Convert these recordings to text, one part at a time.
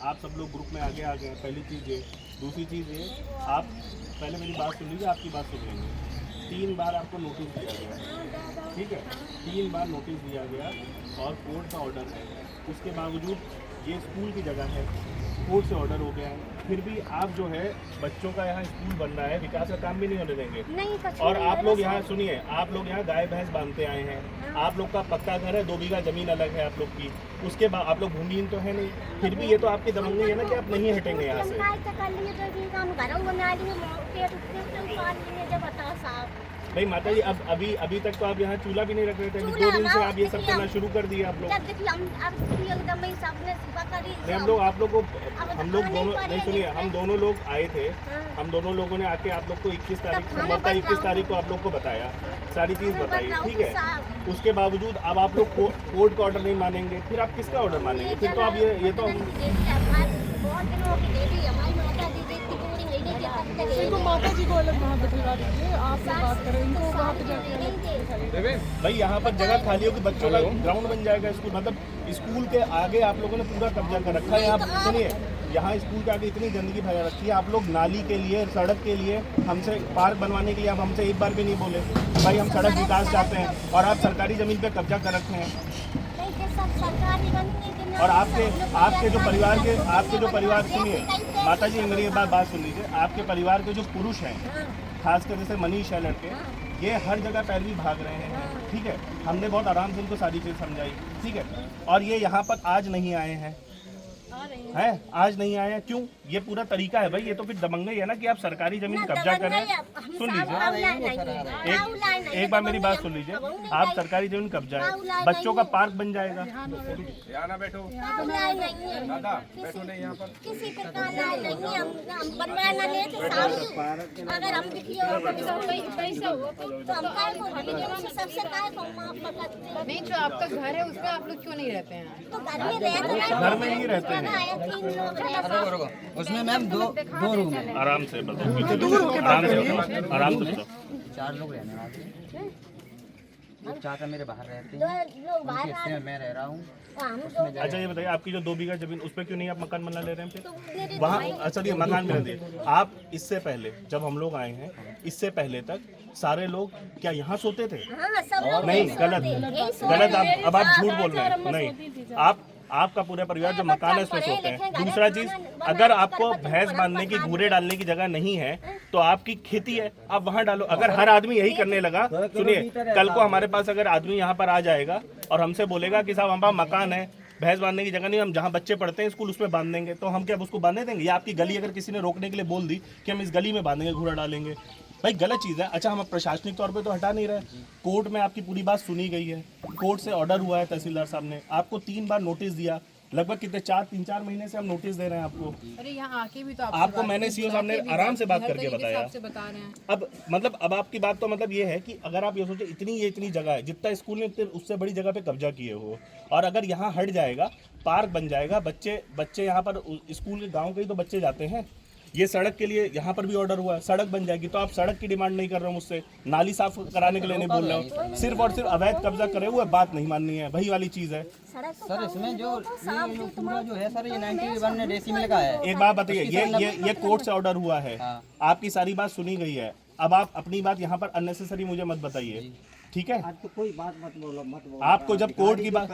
आप सब लोग ग्रुप में आगे आ गए, पहली चीज़ ये। दूसरी चीज़ ये, आप पहले मेरी बात सुन लीजिए, आपकी बात सुन लेंगे। 3 बार आपको नोटिस दिया गया, ठीक है, 3 बार नोटिस दिया गया और कोर्ट का ऑर्डर है। उसके बावजूद ये स्कूल की जगह है, कोर्ट से ऑर्डर हो गया है, फिर भी आप जो है बच्चों का यहाँ स्कूल बन रहा है, विकास का काम भी नहीं होने देंगे। और आप लोग यहाँ सुनिए, आप लोग यहाँ गाय भैंस बांधते आए हैं, आप लोग का पक्का घर है, 2 बीघा जमीन अलग है आप लोग की, उसके बाद आप लोग भूमिहीन तो है नहीं, फिर भी ये तो आपकी दमंगी है ना कि आप नहीं हटेंगे यहाँ से। भाई माता जी, अब अभी तक तो आप यहाँ चूल्हा भी नहीं रख रहे थे, 2 दिन से आप ये सब करना शुरू कर दिए आप लोग। आप लोग को हम लोग दोनों नहीं, सुनिए, हम दोनों लोग आए थे, हम दोनों लोगों ने आके आप लोग को 21 तारीख को आप लोग को बताया, सारी चीज़ बताई, ठीक है। उसके बावजूद अब आप लोग कोर्ट का ऑर्डर नहीं मानेंगे, फिर आप किसका ऑर्डर मानेंगे? फिर तो आप ये तो इनको माता जी को अलग वहाँ बिठा दीजिए, आप बात करें, इनको वहाँ पे जाके भाई यहाँ पर जगह खाली होगी, बच्चों का ग्राउंड बन जाएगा स्कूल, मतलब स्कूल के आगे आप लोगों ने पूरा कब्जा कर रखा है। यहाँ सुनिए, यहाँ स्कूल के आगे इतनी गंदगी फैला रखी है, आप लोग नाली के लिए, सड़क के लिए, हमसे पार्क बनवाने के लिए आप हमसे एक बार भी नहीं बोले भाई हम सड़क विकास चाहते हैं, और आप सरकारी ज़मीन पे कब्जा कर रखे हैं। और आपके जो परिवार सुनिए माता जी, मेरी एक बात सुन लीजिए, आपके परिवार के जो पुरुष हैं, खासकर जैसे मनीष है लड़के, ये हर जगह पैरवी भाग रहे हैं, ठीक है। हमने बहुत आराम से इनको सारी चीज़ समझाई, ठीक है, और ये यहाँ पर आज नहीं आए हैं, आज नहीं आए हैं, क्यों? ये पूरा तरीका है भाई, ये तो फिर दबंगई है ना कि आप सरकारी जमीन कब्जा करें। सुन लीजिए, एक बार मेरी बात सुन लीजिए, आप सरकारी जमीन कब्जा है, बच्चों का पार्क बन जाएगा। यहाँ ना बैठो दादा, बैठो नहीं यहाँ पर। किसी प्रकार नहीं, हम बनवाना ले तो अगर हम सबसे नहीं, जो आपका घर है उसमें आप लोग क्यों नहीं रहते हैं? तो घर में ही रहते हैं। उसमें मैम दो रूम है। आराम से बताओ, आराम से बताओ। 4 लोग रहने वाले हैं, एक चाचा मेरे बाहर रहते हैं, हिस्से में मैं रह रहा हूँ। अच्छा ये बताइए, आपकी जो 2 बीघा जमीन, उस पर क्यों नहीं आप मकान बना ले रहे हैं फिर वहाँ? अच्छा ये मकान बना दिए आप। इससे पहले जब हम लोग आए हैं, इससे पहले तक सारे लोग क्या यहाँ सोते थे? नहीं, गलत अब आप झूठ बोल रहे हैं। नहीं, आपका पूरा परिवार जो मकान है उसमें सोते हैं। दूसरा चीज, अगर आपको भैंस बांधने की, घूरे डालने की जगह नहीं है तो आपकी खेती है, आप वहाँ डालो। अगर हर आदमी यही करने लगा, सुनिए, कल को हमारे पास अगर आदमी यहाँ पर आ जाएगा और हमसे बोलेगा कि साहब हमारा मकान है, भैंस बांधने की जगह नहीं, हम जहाँ बच्चे पढ़ते हैं स्कूल उसमें बांध देंगे, तो हम क्या उसको बांधने देंगे? या आपकी गली अगर किसी ने रोकने के लिए बोल दी कि हम इस गली में बांधेंगे, घूरा डालेंगे, भाई गलत चीज़ है। अच्छा, हम प्रशासनिक तौर पे तो हटा नहीं रहे, कोर्ट में आपकी पूरी बात सुनी गई है, कोर्ट से ऑर्डर हुआ है, तहसीलदार साहब ने आपको 3 बार नोटिस दिया, लगभग कितने 3-4 महीने से हम नोटिस दे रहे हैं आपको। अरे यहाँ आके भी तो आपको मैंने सीओ साहब ने आराम से बात करके बताया। बता रहे हैं। अब आपकी बात तो मतलब ये है कि अगर आप ये सोचे इतनी जगह है, जितना स्कूल ने उससे बड़ी जगह पे कब्जा किए हो, और अगर यहाँ हट जाएगा, पार्क बन जाएगा, बच्चे यहाँ पर स्कूल के गाँव के ही तो बच्चे जाते हैं, ये सड़क के लिए यहाँ पर भी ऑर्डर हुआ है, सड़क बन जाएगी, तो आप सड़क की डिमांड नहीं कर रहे हो मुझसे, नाली साफ कराने के लिए नहीं बोल रहे हो, सिर्फ और सिर्फ अवैध कब्जा करे हुए बात नहीं माननी है, वही वाली चीज है। सर इसमें जो पूरा जो है सर, ये 91 डेसिमल का है। एक बात बताइए, ये कोर्ट से ऑर्डर हुआ है, आपकी सारी बात सुनी गई है, अब आप अपनी बात यहाँ पर अननेसेसरी मुझे मत बताइए, ठीक है? आपको कोई बात मत बोलो। आपको जब कोर्ट की बात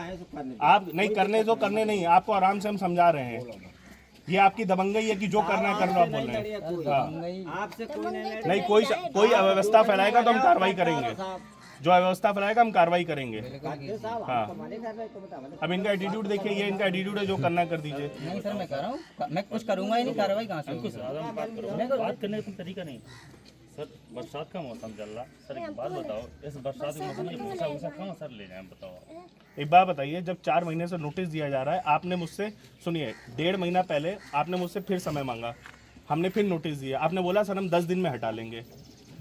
आप नहीं करने नहीं, आपको आराम से हम समझा रहे हैं, ये आपकी दबंगई है कि जो करना है कर लो, आप बोल रहे हैं। आपसे नहीं, कोई अव्यवस्था फैलाएगा तो हम कार्रवाई करेंगे, जो अव्यवस्था फैलाएगा हम कार्रवाई करेंगे। हाँ, अब इनका एटीट्यूड देखिए, ये इनका एटीट्यूड है, जो करना कर दीजिए। नहीं सर, मैं कर रहा हूँ, मैं कुछ करूँगा ही नहीं, कार्रवाई कहाँ से होगी? बात करने का तरीका नहीं सर। बरसात का मौसम चल रहा, सर एक बात बताओ, इस बरसात के मौसम में भूसा कहाँ सर ले जाए, बताओ। एक बात बताइए, जब 4 महीने से नोटिस दिया जा रहा है, आपने मुझसे, सुनिए, 1.5 महीना पहले आपने मुझसे फिर समय मांगा, हमने फिर नोटिस दिया, आपने बोला सर हम 10 दिन में हटा लेंगे,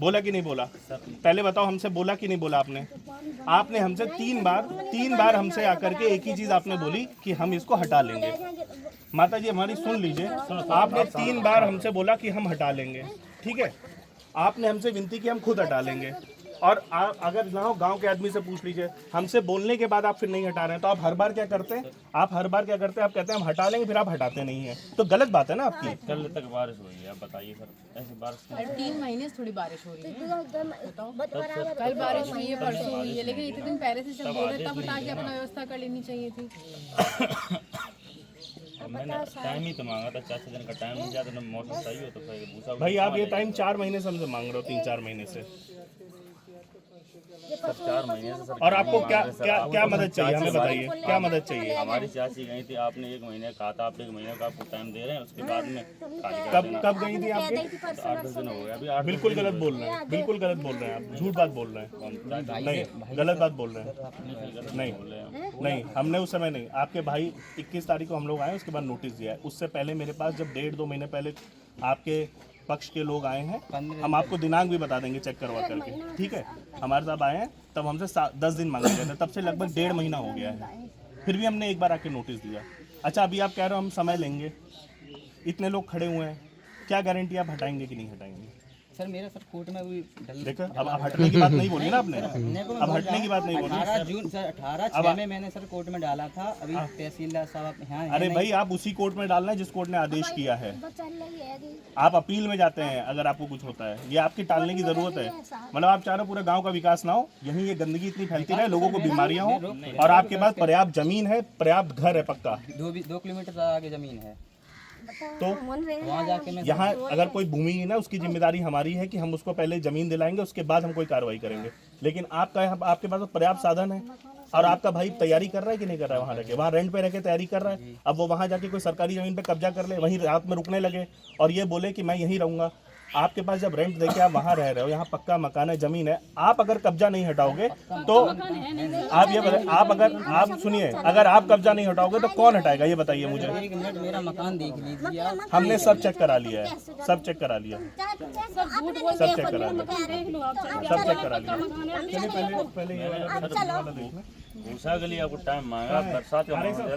बोला कि नहीं बोला? पहले बताओ, हमसे बोला कि नहीं बोला? आपने हमसे 3 बार हमसे आकर के एक ही चीज आपने बोली कि हम इसको हटा लेंगे। माता जी हमारी सुन लीजिए, आपने 3 बार हमसे बोला कि हम हटा लेंगे, ठीक है? आपने हमसे विनती की हम खुद हटा लेंगे, और आप अगर ना हो गांव के आदमी से पूछ लीजिए, हमसे बोलने के बाद आप फिर नहीं हटा रहे हैं, तो आप हर बार क्या करते हैं? आप कहते हैं हम हटा लेंगे, फिर आप हटाते नहीं हैं, तो गलत बात है ना आपकी। कल तक बारिश हुई है, आप बताइए सर, ऐसी बारिश क्यों? 3 महीने से थोड़ी बारिश हो रही है। बराबर कल बारिश हुई है, परसों हुई है, लेकिन इतने दिन पहले से जब बोल रहे तब हटा के अपना व्यवस्था कर लेनी चाहिए थी। मैंने टाइम ही तो मांगा था, 4-6 दिन का टाइम नहीं जाता, मौसम सही हो तो फिर भूसा भाई आप ये टाइम 4 महीने से हमसे मांग रहे हो, 3-4 महीने से। सर 4 महीने से सर। और आपको क्या मदद चाहिए, हमें बताइए, क्या मदद चाहिए? हमारी चाची गई थी, आपने 1 महीने कहा था, आप 1 महीने का आपको टाइम दे रहे हैं, उसके बाद में खाली कर देना। कब गई थी आपके? 8-10 दिन हो गए अभी। 8 बिल्कुल गलत बोल रहे हैं, बिल्कुल गलत बोल रहे हैं आप, झूठ बात बोल रहे हैं। नहीं, गलत बात बोल रहे हैं। नहीं, हमने उस समय नहीं, आपके भाई 21 तारीख को हम लोग आए, उसके बाद नोटिस दिया है। उससे पहले मेरे पास जब 1.5-2 महीने पहले आपके पक्ष के लोग आए हैं, हम आपको दिनांक भी बता देंगे चेक करवा करके, ठीक है? हमारे साथ आए हैं, तब हमसे 10 दिन मांगे गए थे, तब से लगभग 1.5 महीना हो गया है, फिर भी हमने एक बार आके नोटिस दिया। अच्छा, अभी आप कह रहे हो हम समय लेंगे, इतने लोग खड़े हुए हैं, क्या गारंटी आप हटाएंगे कि नहीं हटाएंगे? सर मेरा सर कोर्ट में भी देखो, अब हटने की बात नहीं बोली ना आपने, अब हटने की बात नहीं बोली। 18 जून सर 18/6 में मैंने सर कोर्ट में डाला था। अभी तहसीलदार साहब यहाँ हैं अरे नहीं। भाई, आप उसी कोर्ट में डालना है जिस कोर्ट ने आदेश किया है। आप अपील में जाते हैं अगर आपको कुछ होता है, ये आपकी टालने की जरूरत है। मतलब आप चाह रहे हो पूरे गांव का विकास ना हो, यहीं ये गंदगी इतनी फैलती रहे, लोगों को बीमारियां हो, और आपके पास पर्याप्त जमीन है, पर्याप्त घर है पक्का, 2 किलोमीटर आगे जमीन है, तो वहाँ जाके मैं यहाँ अगर कोई भूमि है ना, उसकी जिम्मेदारी हमारी है कि हम उसको पहले जमीन दिलाएंगे, उसके बाद हम कोई कार्रवाई करेंगे। लेकिन आपके पास तो पर्याप्त साधन है, और आपका भाई तैयारी कर रहा है कि नहीं कर रहा है? वहाँ रह के, वहाँ रेंट पे रह के तैयारी कर रहा है। अब वो वहाँ जाके कोई सरकारी जमीन पे कब्जा कर ले, वहीं रात में रुकने लगे और ये बोले कि मैं यहीं रहूंगा। आपके पास जब रेंट देके आप वहाँ रह रहे हो, यहाँ पक्का मकान है, जमीन है, आप अगर कब्जा नहीं हटाओगे तो आप ये बताइए, आप सुनिए, अगर आप कब्जा नहीं हटाओगे तो कौन हटाएगा, ये बताइए मुझे। 1 मिनट मेरा मकान देख लीजिए आप। हमने सब चेक करा लिया है, सब चेक करा लिया, सब चेक करा लिया, सब चेक करा लिया। चलिए पहले ये वाला देख लें। भूसा के लिए आपको टाइम मांगा, बरसात का मौसम है।